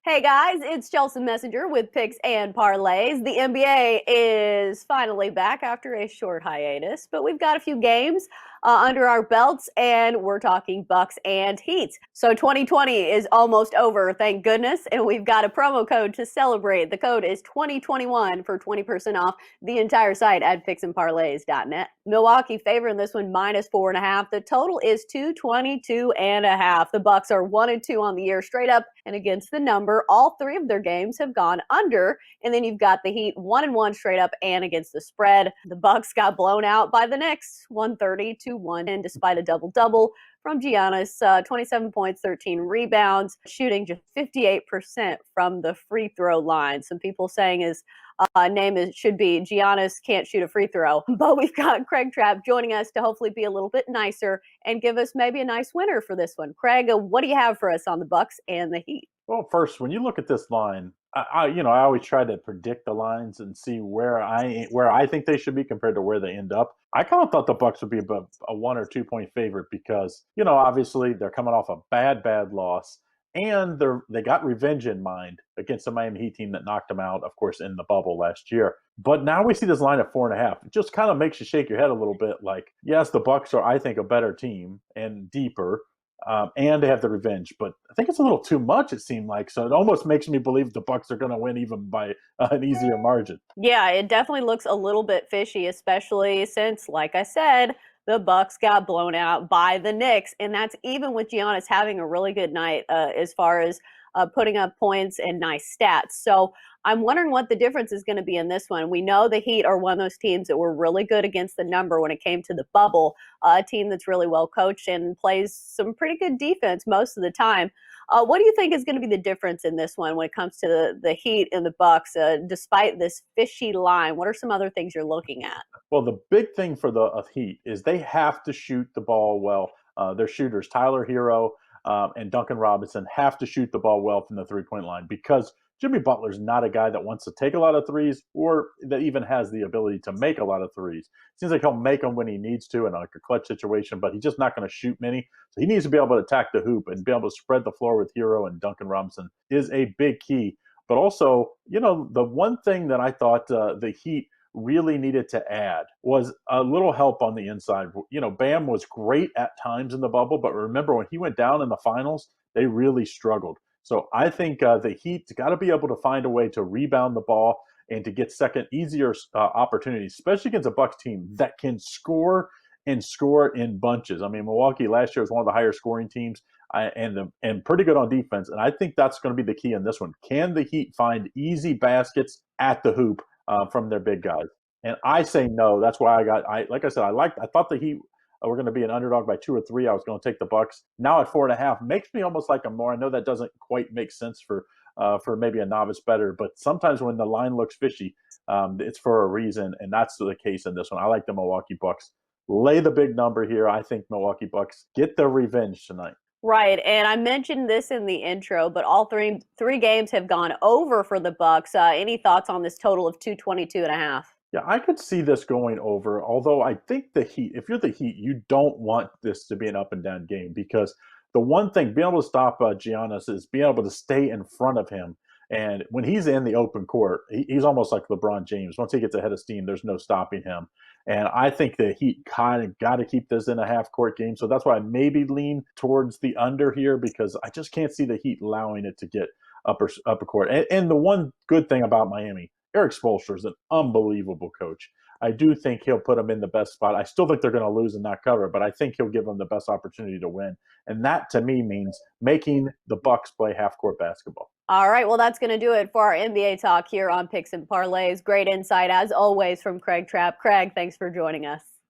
Hey guys, it's Chelsa Messenger with Picks and Parlays. The NBA is finally back after a short hiatus, but we've got a few games under our belts, and we're talking Bucks and Heat. So 2020 is almost over, thank goodness, and we've got a promo code to celebrate. The code is 2021 for 20% off the entire site at picksandparlays.net. Milwaukee favoring this one -4.5. The total is 222.5. The Bucks are 1-2 on the year straight up and against the number. All three of their games have gone under, and then you've got the Heat 1-1 straight up and against the spread. The Bucks got blown out by the Knicks 130-1, and despite a double-double from Giannis, 27 points, 13 rebounds, shooting just 58% from the free throw line. Some people saying his name should be Giannis Can't Shoot a Free Throw. But we've got Craig Trapp joining us to hopefully be a little bit nicer and give us maybe a nice winner for this one. Craig, what do you have for us on the Bucks and the Heat? Well, first, when you look at this line, I always try to predict the lines and see where I think they should be compared to where they end up. I kind of thought the Bucks would be about a 1 or 2 point favorite because obviously they're coming off a bad loss, and they got revenge in mind against the Miami Heat team that knocked them out, of course, in the bubble last year. But now we see this line at 4.5. It just kind of makes you shake your head a little bit. Like, yes, the Bucks are, I think, a better team and deeper. And they have the revenge, but I think it's a little too much. It seemed like, so it almost makes me believe the Bucks are going to win even by an easier margin. Yeah, it definitely looks a little bit fishy, especially since, like I said, the Bucks got blown out by the Knicks, and that's even with Giannis having a really good night as far as putting up points and nice stats. So I'm wondering what the difference is going to be in this one. We know the Heat are one of those teams that were really good against the number when it came to the bubble, a team that's really well coached and plays some pretty good defense most of the time. What do you think is going to be the difference in this one when it comes to the Heat and the Bucks, despite this fishy line? What are some other things you're looking at? Well, the big thing for the Heat is they have to shoot the ball well. Their shooters, Tyler Hero and Duncan Robinson, have to shoot the ball well from the three-point line because Jimmy Butler's not a guy that wants to take a lot of threes or that even has the ability to make a lot of threes. Seems like he'll make them when he needs to in like a clutch situation, but he's just not going to shoot many. So he needs to be able to attack the hoop and be able to spread the floor with Hero and Duncan Robinson is a big key. But also, the one thing that I thought the Heat really needed to add was a little help on the inside. Bam was great at times in the bubble, but remember when he went down in the finals, they really struggled. So I think the Heat got to be able to find a way to rebound the ball and to get easier opportunities, especially against a Bucks team that can score and score in bunches. I mean, Milwaukee last year was one of the higher scoring teams and pretty good on defense. And I think that's going to be the key in this one. Can the Heat find easy baskets at the hoop from their big guys? And I say no. That's why like I said, I thought the Heat were going to be an underdog by 2 or 3. I was going to take the Bucks. Now at 4.5 makes me almost like them more. I know that doesn't quite make sense for maybe a novice bettor, but sometimes when the line looks fishy, it's for a reason, and that's the case in this one. I like the Milwaukee Bucks. Lay the big number here. I think Milwaukee Bucks get their revenge tonight. Right, and I mentioned this in the intro, but all three games have gone over for the Bucks. Any thoughts on this total of 222.5? Yeah, I could see this going over, although I think the Heat, if you're the Heat, you don't want this to be an up and down game because the one thing, being able to stop Giannis is being able to stay in front of him. And when he's in the open court, he's almost like LeBron James. Once he gets ahead of steam, there's no stopping him. And I think the Heat kind of got to keep this in a half court game. So that's why I maybe lean towards the under here because I just can't see the Heat allowing it to get upper court. And the one good thing about Miami, Eric Spoelstra is an unbelievable coach. I do think he'll put them in the best spot. I still think they're going to lose and not cover, but I think he'll give them the best opportunity to win. And that, to me, means making the Bucks play half-court basketball. All right, well, that's going to do it for our NBA talk here on Picks and Parlays. Great insight, as always, from Craig Trapp. Craig, thanks for joining us.